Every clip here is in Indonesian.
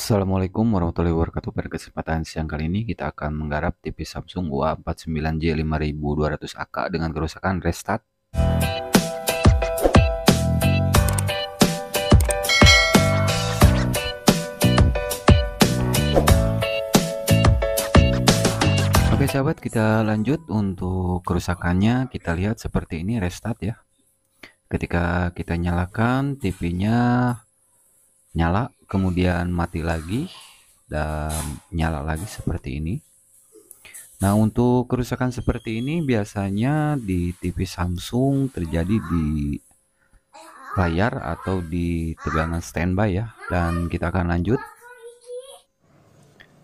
Assalamualaikum warahmatullahi wabarakatuh. Pada kesempatan siang kali ini kita akan menggarap TV Samsung UA49J 5200AK dengan kerusakan restart. Oke sahabat, kita lanjut untuk kerusakannya. Kita lihat seperti ini restart ya. Ketika kita nyalakan TV-nya nyala, kemudian mati lagi dan nyala lagi seperti ini. Nah, untuk kerusakan seperti ini biasanya di TV Samsung terjadi di layar atau di tegangan standby ya. Dan kita akan lanjut.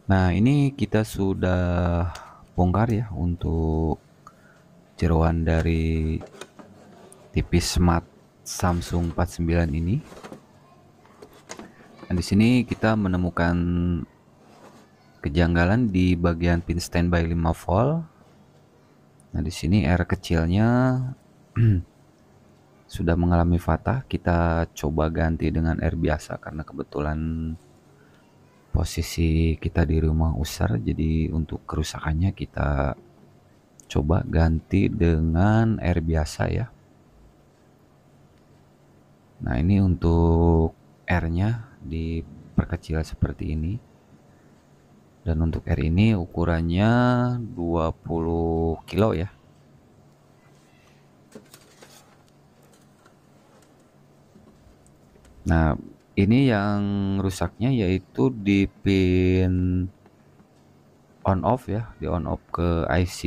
Nah, ini kita sudah bongkar ya untuk jeroan dari TV Smart Samsung 49 ini. Dan di sini kita menemukan kejanggalan di bagian pin standby 5 volt. Nah, di sini R kecilnya sudah mengalami fathah. Kita coba ganti dengan R biasa karena kebetulan posisi kita di rumah usar, jadi untuk kerusakannya kita coba ganti dengan R biasa ya. Nah, ini untuk R-nya diperkecil seperti ini. Dan untuk R ini ukurannya 20 kilo ya. Nah, ini yang rusaknya yaitu di pin on off ya, di on off ke IC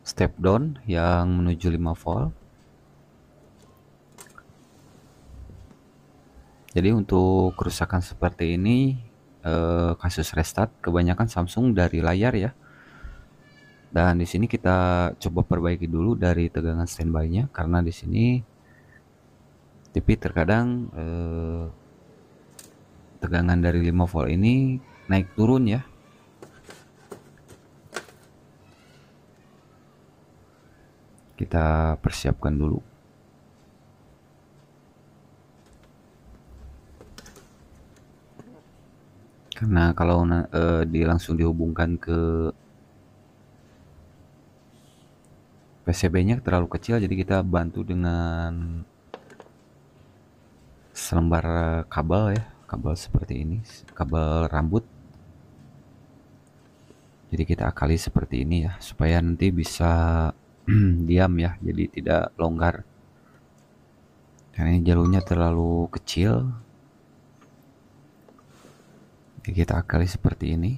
step down yang menuju 5 volt. Jadi untuk kerusakan seperti ini kasus restart kebanyakan Samsung dari layar ya. Dan di sini kita coba perbaiki dulu dari tegangan standby-nya karena di sini TV terkadang tegangan dari 5 volt ini naik turun ya. Kita persiapkan dulu. Karena kalau langsung dihubungkan ke PCB-nya terlalu kecil, jadi kita bantu dengan selembar kabel ya, kabel seperti ini, kabel rambut. Jadi kita akali seperti ini ya, supaya nanti bisa diam ya, jadi tidak longgar. Karena ini jalurnya terlalu kecil, jadi kita akali seperti ini.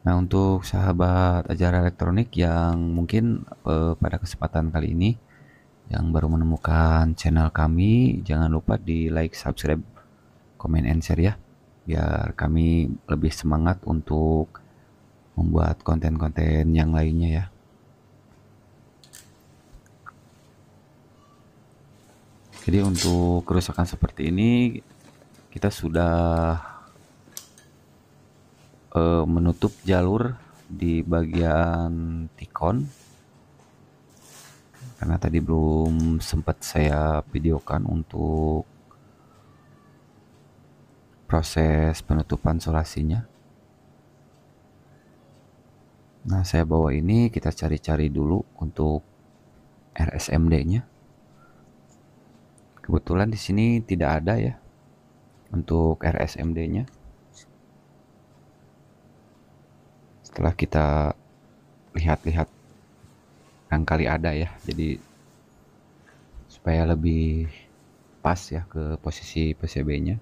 Nah, untuk sahabat ajar elektronik yang mungkin pada kesempatan kali ini yang baru menemukan channel kami, jangan lupa di like, subscribe, komen, and share ya, biar kami lebih semangat untuk membuat konten-konten yang lainnya ya. Jadi untuk kerusakan seperti ini kita sudah menutup jalur di bagian tikon karena tadi belum sempat saya videokan untuk proses penutupan solasinya. Nah, saya bawa ini, kita cari-cari dulu untuk RSMD-nya. Kebetulan di sini tidak ada ya untuk RSMD-nya. Setelah kita lihat-lihat barangkali ada ya, jadi supaya lebih pas ya ke posisi PCB-nya.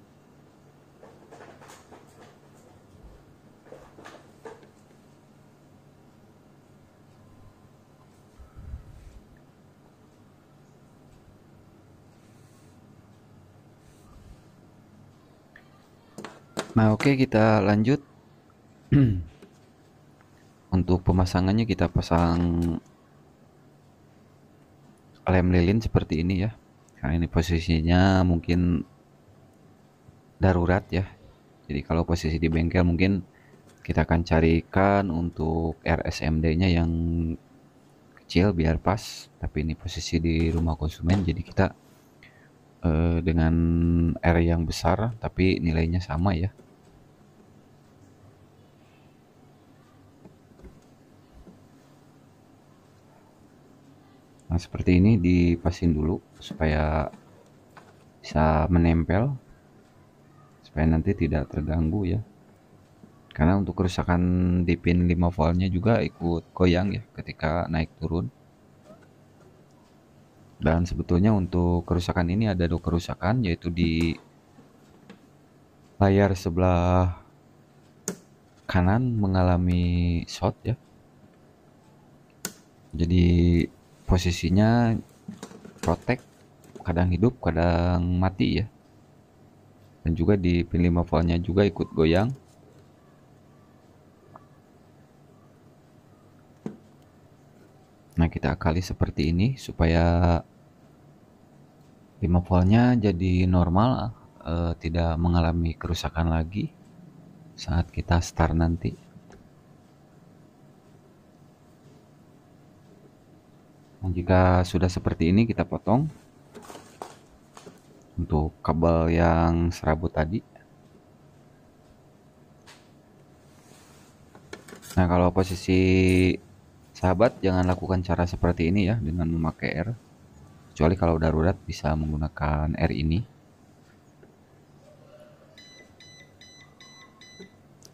Nah, oke, kita lanjut. Untuk pemasangannya kita pasang lem lilin seperti ini ya. Karena ini posisinya mungkin darurat ya. Jadi kalau posisi di bengkel mungkin kita akan carikan untuk RSMD-nya yang kecil biar pas. Tapi ini posisi di rumah konsumen, jadi kita dengan R yang besar tapi nilainya sama ya. Nah, seperti ini dipasin dulu supaya bisa menempel, supaya nanti tidak terganggu ya. Karena untuk kerusakan di pin 5 voltnya juga ikut goyang ya ketika naik turun. Dan sebetulnya untuk kerusakan ini ada 2 kerusakan, yaitu di layar sebelah kanan mengalami short ya. Jadi posisinya protek, kadang hidup kadang mati ya. Dan juga di pin 5 voltnya juga ikut goyang. Nah, kita akali seperti ini supaya 5 voltnya jadi normal, tidak mengalami kerusakan lagi saat kita start nanti. Nah, jika sudah seperti ini kita potong untuk kabel yang serabut tadi. Nah, kalau posisi sahabat jangan lakukan cara seperti ini ya dengan memakai R. Kecuali kalau darurat bisa menggunakan R ini.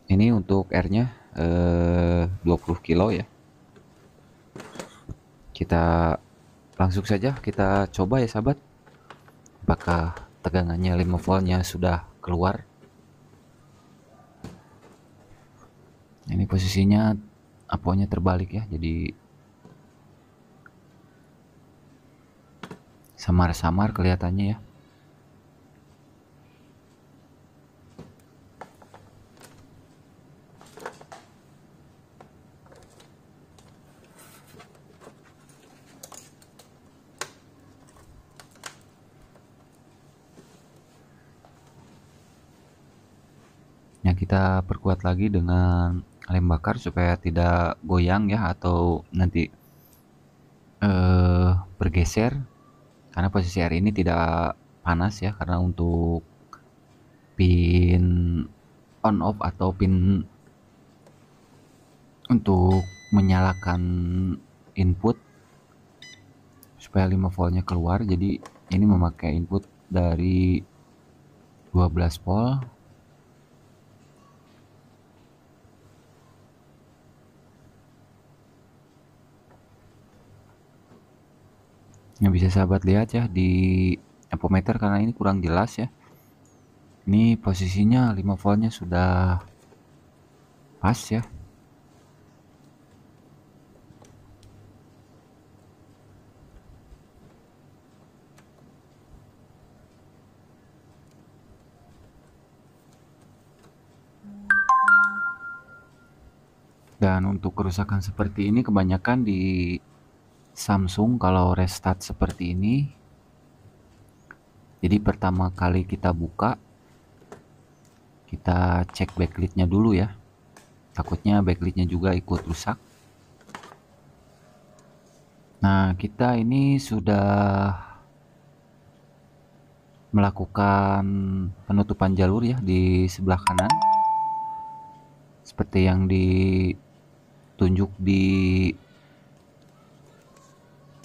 Ini untuk R-nya 20 kilo ya. Kita langsung saja kita coba ya sahabat. Apakah tegangannya 5 voltnya sudah keluar? Ini posisinya aponya terbalik ya, jadi samar-samar kelihatannya ya. Ya, kita perkuat lagi dengan lem bakar supaya tidak goyang ya, atau nanti bergeser, karena posisi R ini tidak panas ya, karena untuk pin on off atau pin untuk menyalakan input supaya 5 voltnya keluar, jadi ini memakai input dari 12 volt. Yang bisa sahabat lihat ya di ampometer, karena ini kurang jelas ya. Ini posisinya 5 voltnya sudah pas ya. Dan untuk kerusakan seperti ini kebanyakan di Samsung kalau restart seperti ini. Jadi pertama kali kita buka, kita cek backlightnya dulu ya. Takutnya backlightnya juga ikut rusak. Nah, kita ini sudah melakukan penutupan jalur ya di sebelah kanan. Seperti yang ditunjuk di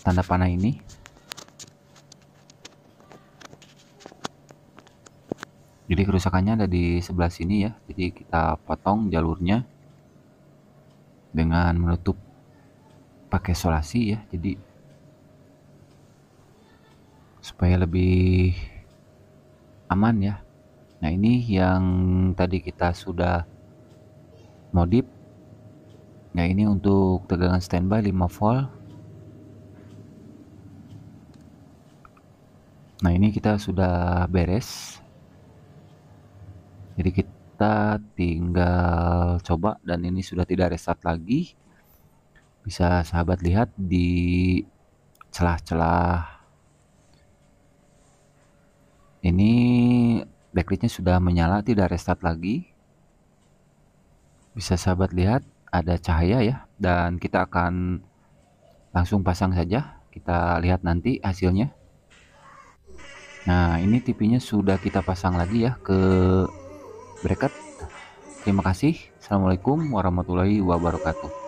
tanda panah ini. Jadi kerusakannya ada di sebelah sini ya. Jadi kita potong jalurnya dengan menutup pakai solasi ya. Jadi supaya lebih aman ya. Nah, ini yang tadi kita sudah modif. Nah, ini untuk tegangan standby 5 volt. Nah, ini kita sudah beres. Jadi kita tinggal coba, dan ini sudah tidak restart lagi. Bisa sahabat lihat di celah-celah ini backlightnya sudah menyala, tidak restart lagi. Bisa sahabat lihat ada cahaya ya, dan kita akan langsung pasang saja. Kita lihat nanti hasilnya. Nah, ini TV-nya sudah kita pasang lagi ya ke bracket. Terima kasih. Assalamualaikum warahmatullahi wabarakatuh.